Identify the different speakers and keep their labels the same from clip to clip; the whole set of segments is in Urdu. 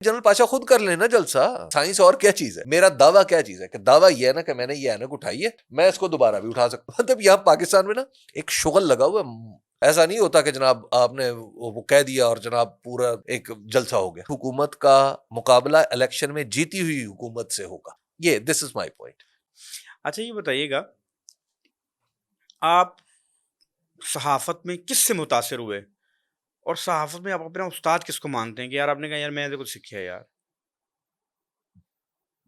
Speaker 1: جنرل پاشا خود کر لینا جلسہ. سائنس اور کیا چیز ہے؟ میرا دعویٰ کیا چیز ہے کہ دعویٰ یہ ہے نا کہ میں نے یہ اینک اٹھائی ہے, میں اس کو دوبارہ بھی اٹھا سکتا ہوں. مطلب یہاں پاکستان میں نا ایک شغل لگا ہوا ہے. ایسا نہیں ہوتا کہ جناب آپ نے وہ کہہ دیا اور جناب پورا ایک جلسہ ہو گیا. حکومت کا مقابلہ الیکشن میں جیتی ہوئی حکومت سے ہوگا. یہ دس از مائی پوائنٹ.
Speaker 2: اچھا یہ بتائیے گا, آپ صحافت میں کس سے متاثر ہوئے, اور صحافت میں آپ اپنا استاد کس کو مانتے ہیں کہ یار آپ نے کہا یار میں نے کچھ سیکھا ہے یار؟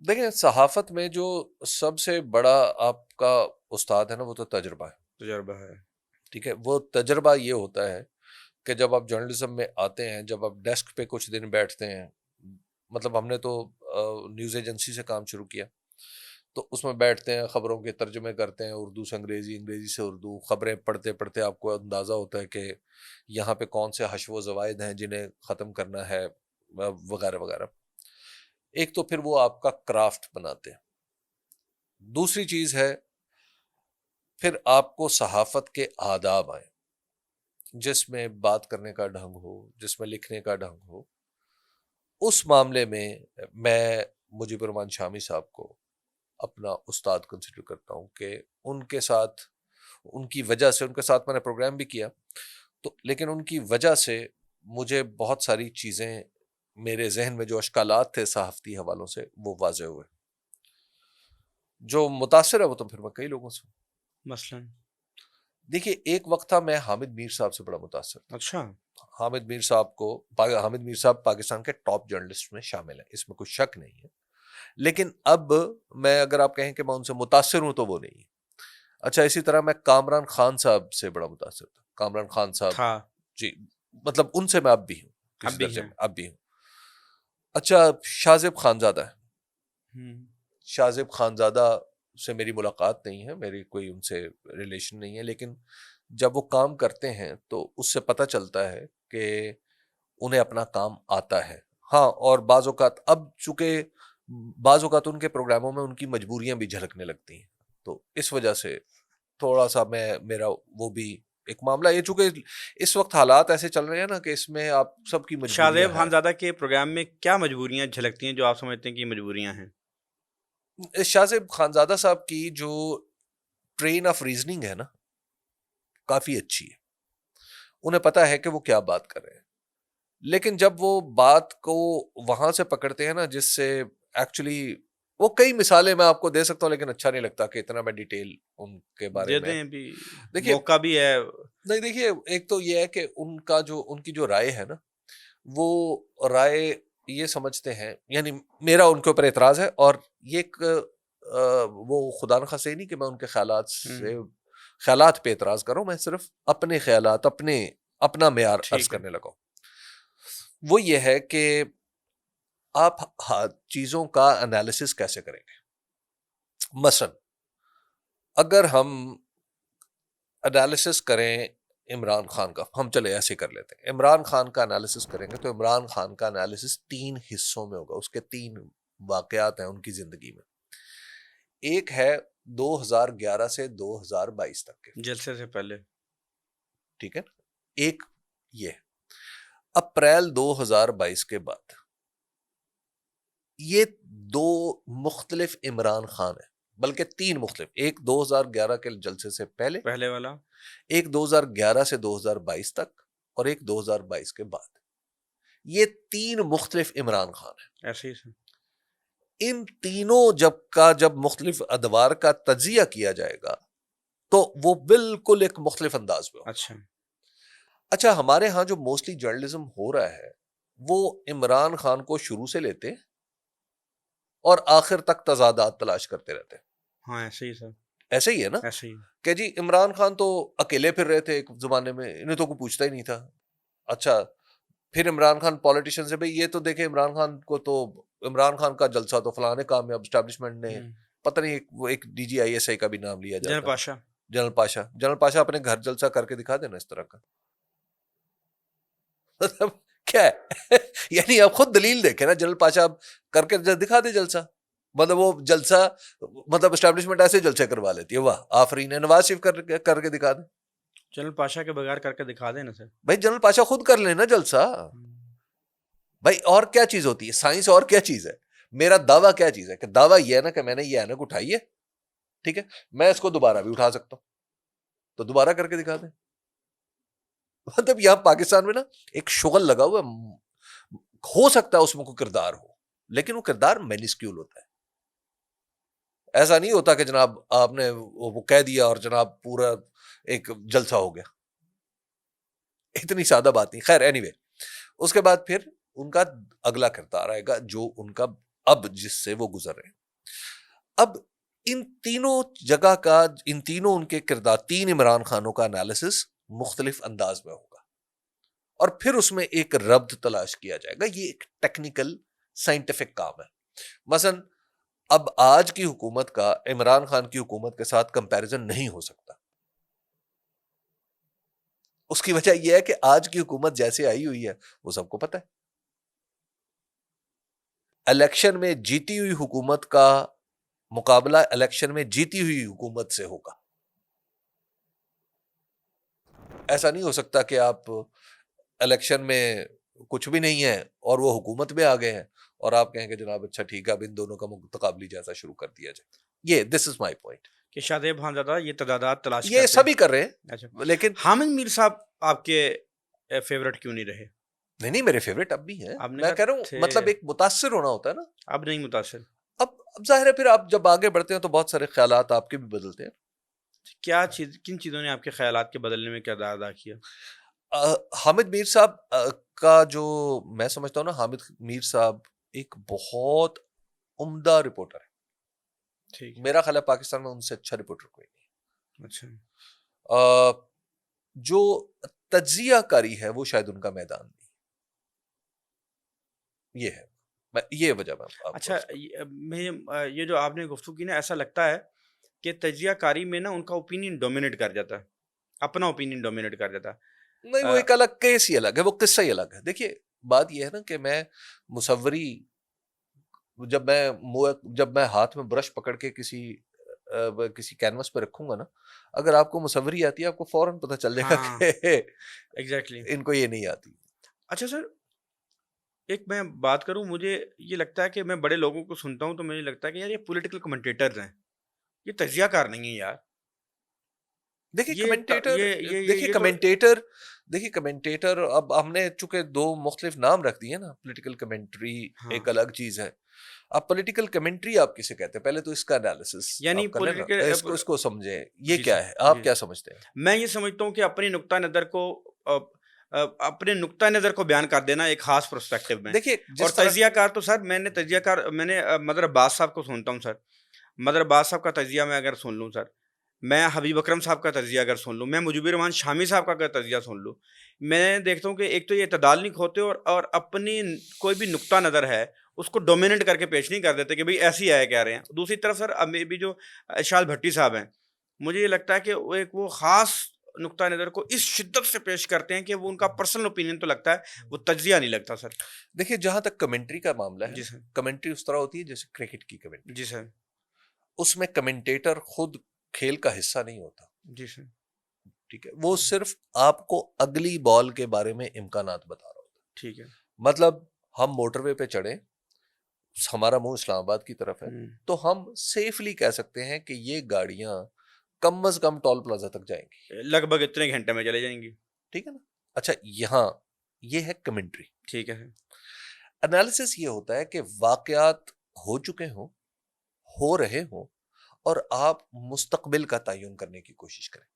Speaker 1: دیکھیں, صحافت میں جو سب سے بڑا آپ کا استاد ہے نا وہ تو تجربہ ہے.
Speaker 2: تجربہ ہے.
Speaker 1: ٹھیک ہے, وہ تجربہ یہ ہوتا ہے کہ جب آپ جرنلزم میں آتے ہیں, جب آپ ڈیسک پہ کچھ دن بیٹھتے ہیں, مطلب ہم نے تو نیوز ایجنسی سے کام شروع کیا, تو اس میں بیٹھتے ہیں, خبروں کے ترجمے کرتے ہیں, اردو سے انگریزی, انگریزی سے اردو, خبریں پڑھتے پڑھتے آپ کو اندازہ ہوتا ہے کہ یہاں پہ کون سے حشو و زوائد ہیں جنہیں ختم کرنا ہے وغیرہ وغیرہ. ایک تو پھر وہ آپ کا کرافٹ بناتے ہیں. دوسری چیز ہے پھر آپ کو صحافت کے آداب آئیں, جس میں بات کرنے کا ڈھنگ ہو, جس میں لکھنے کا ڈھنگ ہو. اس معاملے میں میں مجیب الرحمان شامی صاحب کو اپنا استاد کنسیڈر کرتا ہوں کہ ان کے ساتھ, ان کی وجہ سے, ان کے ساتھ میں نے پروگرام بھی کیا تو, لیکن ان کی وجہ سے مجھے بہت ساری چیزیں میرے ذہن میں جو اشکالات تھے صحافتی حوالوں سے وہ واضح ہوئے. جو متاثر ہے وہ تو پھر میں کئی لوگوں سے.
Speaker 2: مثلاً
Speaker 1: دیکھیے, ایک وقت تھا میں حامد میر صاحب سے بڑا متاثر تھا.
Speaker 2: اچھا,
Speaker 1: حامد میر صاحب پاکستان کے ٹاپ جرنلسٹ میں شامل ہیں, اس میں کوئی شک نہیں ہے. لیکن اب میں اگر آپ کہیں کہ میں ان سے متاثر ہوں تو وہ نہیں ہے. اچھا, اسی طرح میں کامران خان صاحب سے بڑا متاثر تھا. کامران خان صاحب
Speaker 2: تھا,
Speaker 1: جی, مطلب ان سے میں اب بھی ہوں
Speaker 2: اب
Speaker 1: کسی
Speaker 2: بھی
Speaker 1: درجے
Speaker 2: ہیں.
Speaker 1: میں, اب بھی ہوں. اچھا, شاہزیب خانزادہ ہے. شاہزیب خانزادہ سے میری ملاقات نہیں ہے, میری کوئی ان سے ریلیشن نہیں ہے, لیکن جب وہ کام کرتے ہیں تو اس سے پتہ چلتا ہے کہ انہیں اپنا کام آتا ہے. ہاں, اور بعض اوقات اب چونکہ بعض اوقات ان کے پروگراموں میں ان کی مجبوریاں بھی جھلکنے لگتی ہیں, تو اس وجہ سے تھوڑا سا میرا وہ بھی ایک معاملہ یہ, چونکہ اس وقت حالات ایسے چل رہے ہیں نا کہ اس میں آپ سب کی مجبوریاں
Speaker 2: شاہزیب
Speaker 1: ہیں.
Speaker 2: خانزادہ کے پروگرام میں کیا مجبوریاں جھلکتی ہیں جو آپ سمجھتے ہیں کہ مجبوریاں ہیں؟
Speaker 1: شاہزیب خانزادہ صاحب کی جو ٹرین آف ریزننگ ہے نا کافی اچھی ہے. انہیں پتا ہے کہ وہ کیا بات کر رہے ہیں, لیکن جب وہ بات کو وہاں سے پکڑتے ہیں نا جس سے ایکچولی, وہ کئی مثالیں میں آپ کو دے سکتا ہوں لیکن اچھا نہیں لگتا کہ اتنا میں ڈیٹیل ان کے بارے
Speaker 2: دے
Speaker 1: میں.
Speaker 2: دیں بھی,
Speaker 1: دیکھیے,
Speaker 2: موقع بھی ہے.
Speaker 1: نہیں دیکھیے, ایک تو یہ ہے کہ ان کی جو رائے ہے نا, وہ رائے یہ سمجھتے ہیں, یعنی میرا ان کے اوپر اعتراض ہے, اور یہ ایک وہ خدا نخواستہ نہیں کہ میں ان کے خیالات پہ اعتراض کروں, میں صرف اپنے خیالات, اپنا معیار عرض
Speaker 2: ٹھیک ہے.
Speaker 1: کرنے لگا. وہ یہ ہے کہ آپ چیزوں کا انالیسس کیسے کریں گے. مثلا اگر ہم انالیسس کریں عمران خان کا, ہم چلے ایسے کر لیتے ہیں, عمران خان کا انالیسس کریں گے تو عمران خان کا انالیسس 3 حصوں میں ہوگا. اس کے 3 واقعات ہیں ان کی زندگی میں. ایک ہے 2011 سے 2022 تک کے,
Speaker 2: جلسے سے پہلے,
Speaker 1: ٹھیک ہے. ایک یہ اپریل 2022 کے بعد. یہ 2 مختلف عمران خان ہیں, بلکہ 3 مختلف. ایک 2011 کے جلسے سے
Speaker 2: پہلے والا,
Speaker 1: ایک 2011 سے 2022 تک, اور ایک 2022 کے بعد. یہ 3 مختلف عمران خان ہیں.
Speaker 2: ایسے ہی.
Speaker 1: ان تینوں جب مختلف ادوار کا تجزیہ کیا جائے گا تو وہ بالکل ایک مختلف انداز میں ہوگا. اچھا, ہمارے ہاں جو موسٹلی جرنلزم ہو رہا ہے وہ عمران خان کو شروع سے لیتے اور آخر تک تضادات تلاش کرتے رہتے.
Speaker 2: ہاں ایسے ہی سر,
Speaker 1: ایسے ہی ہے نا,
Speaker 2: ایسے ہی
Speaker 1: کہ جی عمران خان تو اکیلے پھر رہے تھے ایک زمانے میں, انہیں تو کوئی پوچھتا ہی نہیں تھا. اچھا, پھر عمران خان پولیٹیشین سے, بھئی یہ تو دیکھیں عمران خان کو تو, عمران خان کا جلسہ تو فلانے کامیاب اسٹیبلشمنٹ نے, پتہ نہیں وہ ایک D G I S I کا بھی نام لیا جاتا ہے, جنرل پاشا اپنے گھر جلسہ کر کے دکھا دینا اس طرح کا. مطلب کیا ہے یعنی آپ خود دلیل دیکھیں نا, جنرل پاشا کر کے دکھا دے جلسہ, مطلب وہ جلسہ, مطلب اسٹیبلشمنٹ ایسے جلسے کروا لیتی ہے. واہ آفرین ہے, نواز شریف کر کے دکھا دیں,
Speaker 2: جنرل پاشا کے بغیر کر کے دکھا دیں نا سر.
Speaker 1: بھائی جنرل پاشا خود کر لینا جلسہ. بھائی اور کیا چیز ہوتی ہے سائنس؟ اور کیا چیز ہے؟ میرا دعویٰ کیا چیز ہے؟ کہ دعویٰ یہ ہے نا کہ میں نے یہ اینک اٹھائی ہے، ٹھیک ہے، میں اس کو دوبارہ بھی اٹھا سکتا ہوں، تو دوبارہ کر کے دکھا دیں۔ مطلب یہاں پاکستان میں نا ایک شغل لگا ہوا ہے، ہو سکتا ہے اس میں کوئی کردار ہو، لیکن وہ کردار مینسکیول ہوتا ہے۔ ایسا نہیں ہوتا کہ جناب آپ نے وہ کہہ دیا اور جناب پورا ایک جلسہ ہو گیا، اتنی سادہ بات نہیں۔ خیر اینی وے، اس کے بعد پھر ان کا اگلا کردار آئے گا جو ان کا اب جس سے وہ گزر رہے ہیں۔ اب ان تینوں جگہ کا، ان تینوں ان کے کردار، تین عمران خانوں کا انالیسس مختلف انداز میں ہوگا، اور پھر اس میں ایک ربط تلاش کیا جائے گا۔ یہ ایک ٹیکنیکل سائنٹیفک کام ہے۔ مثلا اب آج کی حکومت کا عمران خان کی حکومت کے ساتھ کمپیریزن نہیں ہو سکتا۔ اس کی وجہ یہ ہے کہ آج کی حکومت جیسے آئی ہوئی ہے وہ سب کو پتہ ہے۔ الیکشن میں جیتی ہوئی حکومت کا مقابلہ الیکشن میں جیتی ہوئی حکومت سے ہوگا۔ ایسا نہیں ہو سکتا کہ آپ الیکشن میں کچھ بھی نہیں ہے اور وہ حکومت میں آ گئے ہیں اور آپ کہیں کہ جناب اچھا ٹھیک ہے اب ان دونوں کا متقابلی جیسا شروع کر دیا جائے۔ یہ دس از مائی پوائنٹ
Speaker 2: کہ شادیب خانزادہ یہ تضادات تلاش
Speaker 1: یہ
Speaker 2: کرتے
Speaker 1: سبھی کر رہے ہیں،
Speaker 2: اچھا،
Speaker 1: لیکن
Speaker 2: حامد میر صاحب آپ کے فیورٹ کیوں نہیں رہے؟
Speaker 1: نہیں میرے فیوریٹ اب بھی ہیں،
Speaker 2: آپ نے
Speaker 1: میں
Speaker 2: کہا
Speaker 1: کہہ رہا ہوں
Speaker 2: تھے
Speaker 1: مطلب ایک متاثر ہونا ہوتا ہے نا۔
Speaker 2: اب نہیں متاثر؟
Speaker 1: اب ظاہر ہے پھر آپ جب آگے بڑھتے ہیں تو بہت سارے خیالات آپ کے بھی بدلتے ہیں۔
Speaker 2: کیا چیز، کن چیزوں نے آپ کے خیالات کے بدلنے میں کردار ادا کیا؟
Speaker 1: حامد میر صاحب کا جو میں سمجھتا ہوں نا، حامد میر صاحب ایک بہت عمدہ رپورٹر ہے۔
Speaker 2: ٹھیک،
Speaker 1: میرا خیال ہے پاکستان میں ان سے اچھا رپورٹر کوئی نہیں۔
Speaker 2: اچھا،
Speaker 1: جو تجزیہ کاری ہے وہ شاید ان کا میدان نہیں، یہ ہے یہ وجہ میں آپ کو
Speaker 2: اچھا، میں یہ جو آپ نے گفتگو کی نا، ایسا لگتا ہے کہ تجزیہ کاری میں نا ان کا اوپینین ڈومینیٹ کر جاتا ہے، اپنا اوپینین ڈومینیٹ کر جاتا ہے۔
Speaker 1: نہیں، وہ ایک الگ کیس ہی الگ ہے، وہ قصہ ہی الگ ہے۔ دیکھیے بات یہ ہے نا کہ میں مصوری جب میں ہاتھ میں برش پکڑ کے کسی کینوس پہ رکھوں گا نا، اگر آپ کو مصوری آتی ہے آپ کو فوراً پتہ چل جائے گا
Speaker 2: ہاں،
Speaker 1: کہ
Speaker 2: ایگزیکٹلی۔
Speaker 1: ان کو یہ نہیں آتی۔
Speaker 2: اچھا سر، ایک میں بات کروں، مجھے یہ لگتا ہے کہ میں بڑے لوگوں کو سنتا ہوں تو مجھے لگتا ہے کہ یار یہ پولیٹیکل کمنٹیٹرز ہیں، یہ تجزیہ کار نہیں ہیں یار۔
Speaker 1: دیکھیے کمنٹیٹر اب ہم نے چونکہ دو مختلف نام رکھ دیے نا، پولیٹیکل کمنٹری ایک الگ چیز ہے، اب پولیٹیکل کمنٹری آپ کسے کہتے ہیں؟ پہلے تو اس کا انالیسس
Speaker 2: یعنی
Speaker 1: آپ کر لیں نا، اس کو سمجھیں یہ
Speaker 2: جی
Speaker 1: کیا
Speaker 2: سر،
Speaker 1: ہے، آپ کیا سمجھتے ہیں؟
Speaker 2: میں یہ سمجھتا ہوں کہ اپنی نقطہ نظر کو اپنے نقطہ نظر کو بیان کر دینا ایک خاص پرسپیکٹو میں۔
Speaker 1: دیکھیے
Speaker 2: اور تجزیہ کار تو سر میں نے مدر عباس صاحب کو سنتا ہوں سر، مدر عباس صاحب کا تجزیہ میں اگر سن لوں سر، میں حبیب اکرم صاحب کا تجزیہ اگر سن لوں، میں مجیب الرحمان شامی صاحب کا اگر تجزیہ سن لوں، میں دیکھتا ہوں کہ ایک تو یہ اعتدال نہیں کھوتے اور اپنی کوئی بھی نقطہ نظر ہے اس کو ڈومیننٹ کر کے پیش نہیں کر دیتے کہ بھئی ایسی ہے کہہ رہے ہیں۔ دوسری طرف سر اب بھی جو ارشاد بھٹی صاحب ہیں، مجھے یہ لگتا ہے کہ وہ خاص نقطہ نظر کو اس شدت سے پیش کرتے ہیں کہ وہ ان کا پرسنل اوپینین تو لگتا ہے، وہ تجزیہ نہیں لگتا سر۔
Speaker 1: دیکھیے جہاں تک کمنٹری کا معاملہ ہے،
Speaker 2: جی سر،
Speaker 1: کمنٹری اس طرح ہوتی ہے جیسے کرکٹ کی کمنٹری،
Speaker 2: جی سر،
Speaker 1: اس میں کمنٹیٹر خود کھیل کا حصہ نہیں ہوتا،
Speaker 2: جی سر،
Speaker 1: ٹھیک ہے، وہ صرف آپ کو اگلی بال کے بارے میں امکانات بتا رہا ہوتا ہے۔
Speaker 2: ٹھیک ہے،
Speaker 1: مطلب ہم موٹر وے پہ چڑھیں، ہمارا منہ اسلام آباد کی طرف ہے، تو ہم سیفلی کہہ سکتے ہیں کہ یہ گاڑیاں کم از کم ٹول پلازا تک جائیں گی،
Speaker 2: لگ بھگ اتنے گھنٹے میں چلے جائیں گی۔
Speaker 1: ٹھیک ہے نا۔ اچھا یہاں یہ ہے کمنٹری۔
Speaker 2: ٹھیک ہے،
Speaker 1: انالیسس یہ ہوتا ہے کہ واقعات ہو چکے ہوں، ہو رہے ہوں، اور آپ مستقبل کا تعین کرنے کی کوشش کریں۔